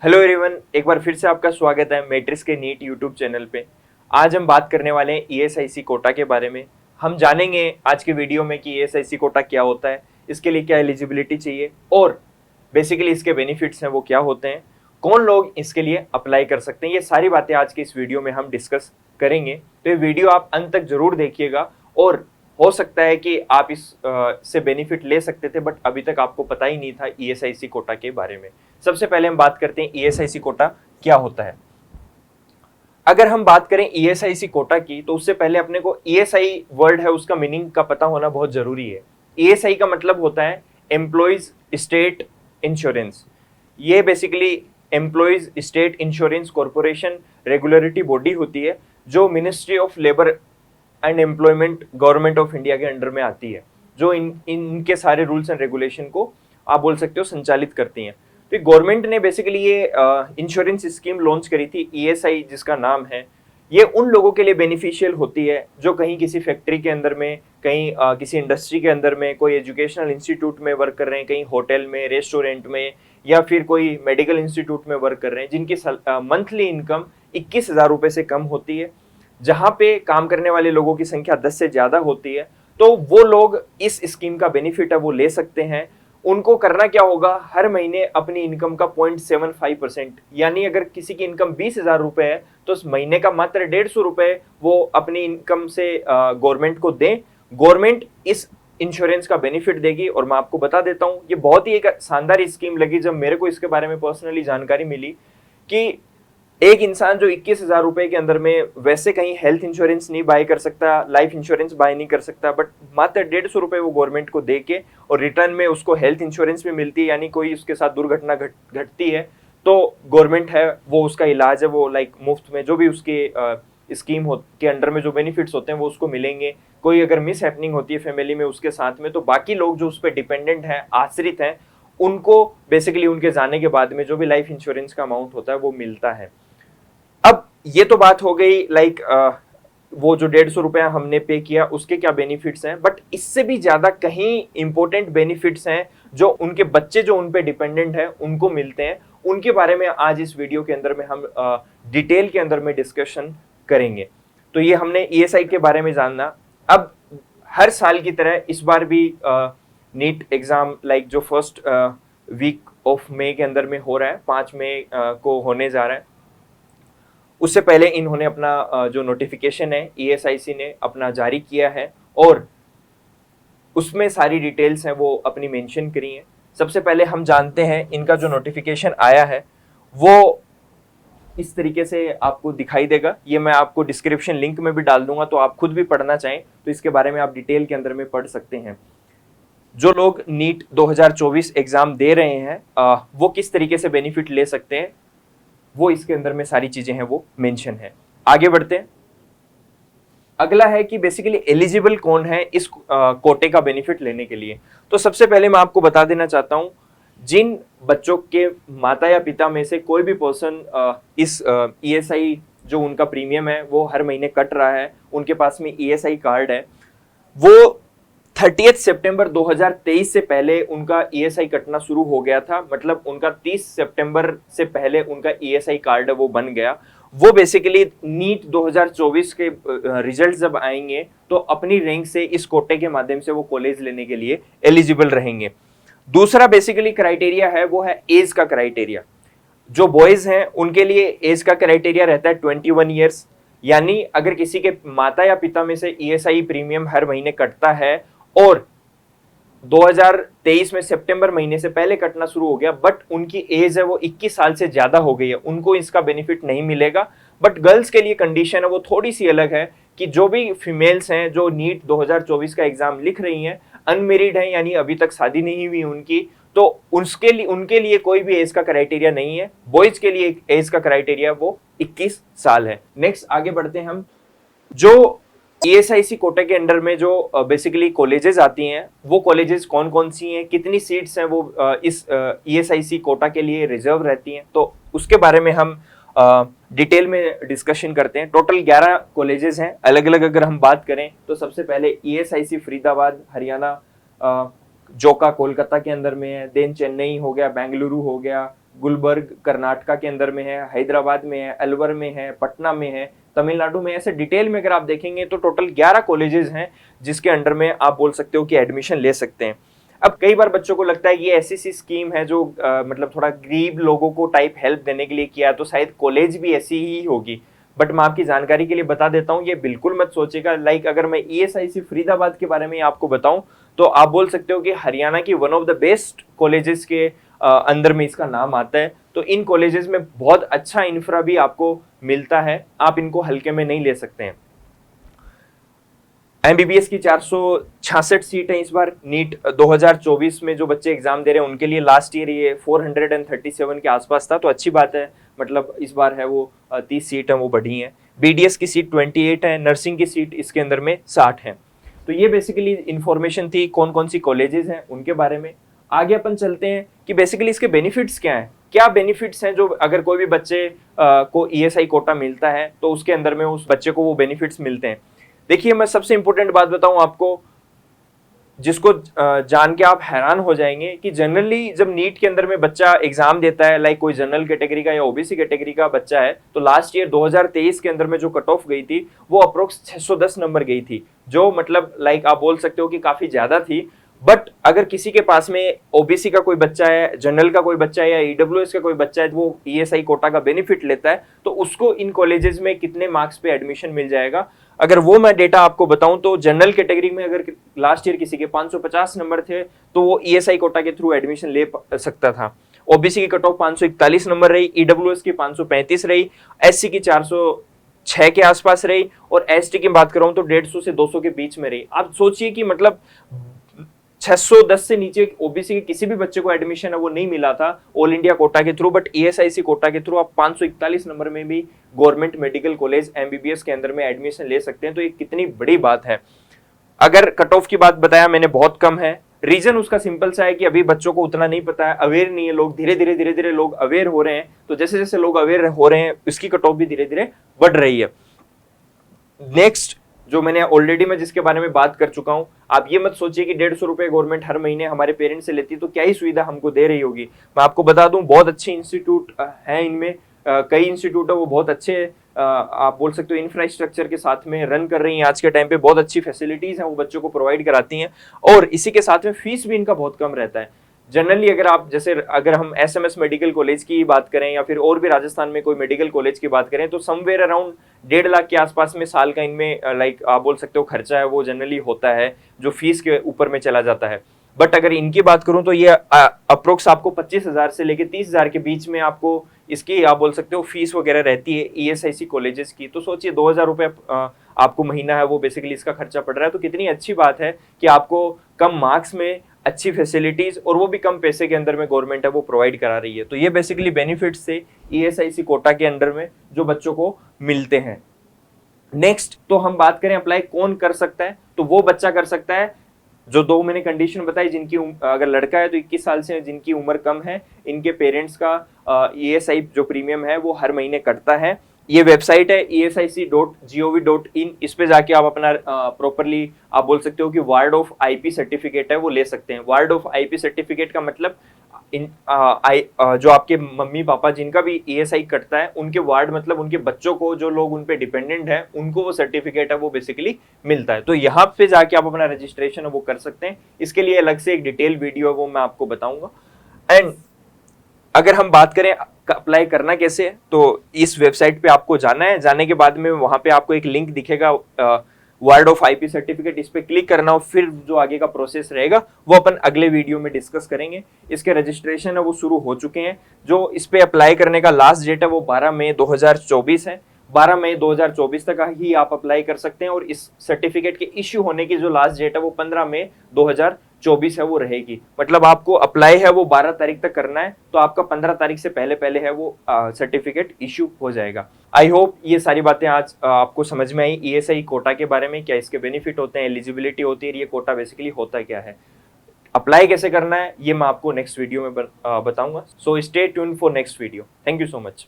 Hello everyone, एक बार फिर से आपका स्वागत है मैट्रिक्स के नीट यूट्यूब चैनल पे। आज हम बात करने वाले हैं ईएसआईसी कोटा के बारे में। हम जानेंगे आज के वीडियो में कि ईएसआईसी कोटा क्या होता है, इसके लिए क्या एलिजिबिलिटी चाहिए और बेसिकली इसके बेनिफिट्स हैं वो क्या होते हैं, कौन लोग इसके लिए अप्लाई कर सकते हैं। ये सारी बातें आज के इस वीडियो में हम डिस्कस करेंगे, तो ये वीडियो आप अंत तक जरूर देखिएगा। और हो सकता है कि आप इस से बेनिफिट ले सकते थे बट अभी तक आपको पता ही नहीं था ईएसआईसी कोटा के बारे में। सबसे पहले हम बात करते हैं ईएसआईसी कोटा क्या होता है। अगर हम बात करें ईएसआईसी कोटा की, तो उससे पहले अपने को ईएसआई वर्ड है उसका मीनिंग का पता होना बहुत जरूरी है। ईएसआई का मतलब होता है एम्प्लॉइज स्टेट इंश्योरेंस। ये basically employees state insurance corporation regulatory body होती है जो ministry of labour and employment government of India के अंडर में आती है, जो इनके सारे रूल्स एंड रेगुलेशन को आप बोल सकते हो संचालित करती हैं। तो गवर्नमेंट ने बेसिकली ये इंश्योरेंस स्कीम लॉन्च करी थी, ईएसआई जिसका नाम है। ये उन लोगों के लिए बेनिफिशियल होती है जो कहीं किसी फैक्ट्री के अंदर में, कहीं किसी इंडस्ट्री के अंदर में, कोई एजुकेशनल इंस्टीट्यूट में वर्क कर रहे हैं, कहीं होटल में, रेस्टोरेंट में, या फिर कोई मेडिकल इंस्टीट्यूट में वर्क कर रहे हैं, जिनकी मंथली इनकम 21,000 रुपए से कम होती है, जहां पे काम करने वाले लोगों की संख्या 10 से ज्यादा होती है। तो वो लोग इस स्कीम का बेनिफिट है वो ले सकते हैं। उनको करना क्या होगा, हर महीने अपनी इनकम का 0.75%, यानी अगर किसी की इनकम 20,000 रुपए है तो उस महीने का मात्र 150 रुपए वो अपनी इनकम से गवर्नमेंट को दें। गवर्नमेंट इस इंश्योरेंस का बेनिफिट देगी। और मैं आपको बता देता हूं, ये बहुत ही एक शानदार स्कीम लगी जब मेरे को इसके बारे में पर्सनली जानकारी मिली कि एक इंसान जो 21,000 रुपए के अंदर में वैसे कहीं हेल्थ इंश्योरेंस नहीं बाय कर सकता, लाइफ इंश्योरेंस बाय नहीं कर सकता, बट मात्र 150 रुपए वो गवर्नमेंट को दे के और रिटर्न में उसको हेल्थ इंश्योरेंस भी मिलती है, यानी कोई उसके साथ दुर्घटना घटती है तो गवर्नमेंट है वो उसका इलाज है वो मुफ्त में, जो भी उसके स्कीम के अंडर में जो बेनिफिट्स होते हैं वो उसको मिलेंगे। कोई अगर मिस हैपनिंग होती है फैमिली में उसके साथ में, तो बाकी लोग जो उस पर डिपेंडेंट हैं, आश्रित हैं, उनको बेसिकली उनके जाने के बाद में जो भी लाइफ इंश्योरेंस का अमाउंट होता है वो मिलता है। अब ये तो बात हो गई वो जो 150 रुपया हमने पे किया उसके क्या बेनिफिट्स हैं, बट इससे भी ज्यादा कहीं इंपॉर्टेंट बेनिफिट्स हैं जो उनके बच्चे जो उन पे डिपेंडेंट है उनको मिलते हैं। उनके बारे में आज इस वीडियो के अंदर में हम डिटेल के अंदर में डिस्कशन करेंगे। तो ये हमने ईएसआई के बारे में जानना। अब हर साल की तरह इस बार भी नीट एग्जाम जो फर्स्ट वीक ऑफ मई के अंदर में हो रहा है, 5 मई को होने जा रहा है। उससे पहले इन्होंने अपना जो नोटिफिकेशन है ईएसआईसी ने अपना जारी किया है और उसमें सारी डिटेल्स हैं वो अपनी मेंशन करी हैं। सबसे पहले हम जानते हैं इनका जो नोटिफिकेशन आया है वो इस तरीके से आपको दिखाई देगा। ये मैं आपको डिस्क्रिप्शन लिंक में भी डाल दूंगा, तो आप खुद भी पढ़ना चाहें तो इसके बारे में आप डिटेल के अंदर में पढ़ सकते हैं। जो लोग नीट 2024 एग्जाम दे रहे हैं वो किस तरीके से बेनिफिट ले सकते हैं, वो इसके अंदर में सारी चीजें हैं वो मेंशन है। आगे बढ़ते हैं। अगला है कि बेसिकली एलिजिबल कौन है इस कोटे का बेनिफिट लेने के लिए। तो सबसे पहले मैं आपको बता देना चाहता हूं, जिन बच्चों के माता या पिता में से कोई भी पर्सन इस ईएसआई जो उनका प्रीमियम है वो हर महीने कट रहा है, उनके पास में ईएसआई कार्ड है, वो 30 सितंबर 2023 से पहले उनका ईएसआई कटना शुरू हो गया था। मतलब उनका 30 सितंबर से पहले उनका ईएसआई कार्ड है वो बन गया। वो बेसिकली नीट 2024 के रिजल्ट जब आएंगे तो अपनी रैंक से इस कोटे के माध्यम से वो कॉलेज लेने के लिए एलिजिबल रहेंगे। दूसरा बेसिकली क्राइटेरिया है वो है एज का क्राइटेरिया। जो बॉयज हैं उनके लिए एज का क्राइटेरिया रहता है 21 ईयर्स, यानी अगर किसी के माता या पिता में से ईएसआई प्रीमियम हर महीने कटता है और 2023 में सितंबर महीने से पहले कटना शुरू हो गया बट उनकी एज है वो 21 साल से ज्यादा हो गई है, उनको इसका बेनिफिट नहीं मिलेगा। बट गर्ल्स के लिए कंडीशन है वो थोड़ी सी अलग है कि जो भी फीमेल्स हैं जो नीट 2024 का एग्जाम लिख रही हैं, अनमेरिड हैं, यानी अभी तक शादी नहीं हुई उनकी, तो उनके लिए कोई भी एज का क्राइटेरिया नहीं है। बॉयज के लिए एज का क्राइटेरिया वो 21 साल है। नेक्स्ट आगे बढ़ते हैं हम। जो ईएसआईसी कोटे के अंडर में जो बेसिकली कॉलेजेस आती हैं वो कॉलेजेस कौन कौन सी हैं, कितनी सीट्स हैं वो इस ईएसआईसी कोटा के लिए रिजर्व रहती हैं, तो उसके बारे में हम डिटेल में डिस्कशन करते हैं। टोटल 11 कॉलेजेस हैं अलग अलग। अगर हम बात करें तो सबसे पहले ईएसआईसी फरीदाबाद हरियाणा, जोका कोलकाता के अंदर में है, देन चेन्नई हो गया, बेंगलुरु हो गया, गुलबर्ग कर्नाटका के अंदर में है, हैदराबाद में है, अलवर में है, पटना में है, तमिलनाडु में। ऐसे डिटेल में अगर आप देखेंगे तो टोटल 11 कॉलेजेस हैं जिसके अंडर में आप बोल सकते हो कि एडमिशन ले सकते हैं। अब कई बार बच्चों को लगता है कि ये ऐसी सी स्कीम है जो मतलब थोड़ा गरीब लोगों को टाइप हेल्प देने के लिए किया है, तो शायद कॉलेज भी ऐसी ही होगी। बट मैं आपकी जानकारी के लिए बता देता हूँ, ये बिल्कुल मत सोचिएगा। लाइक अगर मैं ESIC फरीदाबाद के बारे में आपको बताऊं तो आप बोल सकते हो कि हरियाणा की one of the best colleges के अंदर में इसका नाम आता है। तो इन कॉलेजेस में बहुत अच्छा इंफ्रा भी आपको मिलता है, आप इनको हल्के में नहीं ले सकते हैं। MBBS की 466 सीट है इस बार। नीट 2024 में जो बच्चे एग्जाम दे रहे हैं उनके लिए लास्ट ईयर ये 437 के आसपास था, तो अच्छी बात है। मतलब इस बार है वो 30 सीट है वो बढ़ी है। BDS की सीट 28 है, नर्सिंग की सीट इसके अंदर में 60 है। तो ये बेसिकली इंफॉर्मेशन थी कौन कौन सी कॉलेजेस हैं उनके बारे में। आगे अपन चलते हैं कि बेसिकली इसके बेनिफिट्स क्या हैं। क्या बेनिफिट्स हैं जो अगर कोई भी बच्चे को ESI कोटा मिलता है तो उसके अंदर में उस बच्चे को वो बेनिफिट्स मिलते हैं। देखिए मैं सबसे इंपॉर्टेंट बात बताऊं आपको, जिसको जान के आप हैरान हो जाएंगे कि जनरली जब नीट के अंदर में बच्चा एग्जाम देता है, लाइक कोई जनरल कैटेगरी का या OBC कैटेगरी का बच्चा है, तो लास्ट ईयर 2023 के अंदर में जो कट ऑफ गई थी वो अप्रोक्स 610 नंबर गई थी, जो मतलब लाइक आप बोल सकते हो कि काफी ज्यादा थी। बट अगर किसी के पास में OBC का कोई बच्चा है, जनरल का कोई बच्चा है या EWS का कोई बच्चा है, वो ESI कोटा का बेनिफिट लेता है, तो उसको इन कॉलेजेस में कितने मार्क्स पे एडमिशन मिल जाएगा। अगर वो मैं डेटा आपको बताऊं तो जनरल कैटेगरी में अगर लास्ट ईयर किसी के 550 नंबर थे तो वो ESI कोटा के थ्रू एडमिशन ले सकता था। OBC की कट ऑफ 541 नंबर रही, EWS की 535 रही, SC की 406 के आसपास रही और ST की बात करूं तो 150 से 200 के बीच में रही। आप सोचिए कि मतलब 610 से नीचे OBC के किसी भी बच्चे को एडमिशन है वो नहीं मिला था ऑल इंडिया कोटा के थ्रू, बट ESIC कोटा के थ्रू आप 541 नंबर में भी गवर्नमेंट मेडिकल कॉलेज MBBS के अंदर में एडमिशन ले सकते हैं। तो ये कितनी बड़ी बात है। अगर कट ऑफ की बात बताया मैंने बहुत कम है, रीजन उसका सिंपल सा है कि अभी बच्चों को उतना नहीं पता है, अवेयर नहीं है लोग। धीरे धीरे लोग अवेयर हो रहे हैं, तो जैसे जैसे लोग अवेयर हो रहे हैं इसकी कट ऑफ भी धीरे धीरे बढ़ रही है। नेक्स्ट जो मैंने ऑलरेडी मैं जिसके बारे में बात कर चुका हूं, आप ये मत सोचिए कि 150 रुपए गवर्नमेंट हर महीने हमारे पेरेंट्स से लेती है तो क्या ही सुविधा हमको दे रही होगी। मैं आपको बता दूं बहुत अच्छे इंस्टीट्यूट हैं इनमें, कई इंस्टीट्यूट है वो बहुत अच्छे आप बोल सकते हो इंफ्रास्ट्रक्चर के साथ में रन कर रही हैं। आज के टाइम पे बहुत अच्छी फैसिलिटीज हैं वो बच्चों को प्रोवाइड कराती हैं, और इसी के साथ में फीस भी इनका बहुत कम रहता है। जनरली अगर आप जैसे अगर हम SMS मेडिकल कॉलेज की बात करें या फिर और भी राजस्थान में कोई मेडिकल कॉलेज की बात करें तो समवेयर अराउंड 1.5 लाख के आसपास में साल का इनमें लाइक आप बोल सकते हो खर्चा है वो जनरली होता है, जो फीस के ऊपर में चला जाता है। बट अगर इनकी बात करूं तो ये अप्रोक्स आपको 25,000 से लेके 30,000 के बीच में आपको इसकी आप बोल सकते हो फीस वगैरह रहती है ESIC कॉलेजेस की। तो सोचिए 2,000 रुपये आपको महीना है वो बेसिकली इसका खर्चा पड़ रहा है। तो कितनी अच्छी बात है कि आपको कम मार्क्स में अच्छी फैसिलिटीज और वो भी कम पैसे के अंदर में गवर्नमेंट है वो प्रोवाइड करा रही है। तो ये बेसिकली बेनिफिट्स थे ESIC कोटा के अंडर में जो बच्चों को मिलते हैं। नेक्स्ट तो हम बात करें अप्लाई कौन कर सकता है, तो वो बच्चा कर सकता है जो दो मैंने कंडीशन बताई, जिनकी अगर लड़का है तो 21 साल से जिनकी उम्र कम है, इनके पेरेंट्स का ESI जो प्रीमियम है वो हर महीने कटता है। ये वेबसाइट है esic.gov.in, इस पे जाके आप अपना प्रॉपरली आप बोल सकते हो कि वार्ड ऑफ IP सर्टिफिकेट है वो ले सकते हैं। वार्ड ऑफ IP सर्टिफिकेट का मतलब जो आपके मम्मी पापा जिनका भी ESI कटता है उनके वार्ड मतलब उनके बच्चों को जो लोग उन पे डिपेंडेंट है उनको वो सर्टिफिकेट है वो बेसिकली मिलता है। तो यहाँ पे जाके आप अपना रजिस्ट्रेशन है वो कर सकते हैं। इसके लिए अलग से एक डिटेल वीडियो है वो मैं आपको बताऊंगा। एंड अगर हम बात करें अप्लाई करना कैसे है, तो इस वेबसाइट पे आपको जाना है। जाने के बाद में वहां पे आपको एक लिंक दिखेगा वार्ड ऑफ IP सर्टिफिकेट, इस पे क्लिक करना और फिर जो आगे का प्रोसेस रहेगा वो अपन अगले वीडियो में डिस्कस करेंगे। इसके रजिस्ट्रेशन है वो शुरू हो चुके हैं। जो इस पे अप्लाई करने का लास्ट डेट है वो 12 मई 2024 है। 12 मई 2024 तक ही आप अप्लाई कर सकते हैं, और इस सर्टिफिकेट के इश्यू होने की जो लास्ट डेट है वो 15 मई 2024 है वो रहेगी। मतलब आपको अप्लाई है वो 12 तारीख तक करना है, तो आपका 15 तारीख से पहले पहले है वो सर्टिफिकेट इश्यू हो जाएगा। आई होप ये सारी बातें आज आपको समझ में आई ESI कोटा के बारे में, क्या इसके बेनिफिट होते हैं, एलिजिबिलिटी होती है, ये कोटा बेसिकली होता क्या है, अप्लाई कैसे करना है, ये मैं आपको नेक्स्ट वीडियो में बताऊंगा। So stay tune for next video. Thank you so much.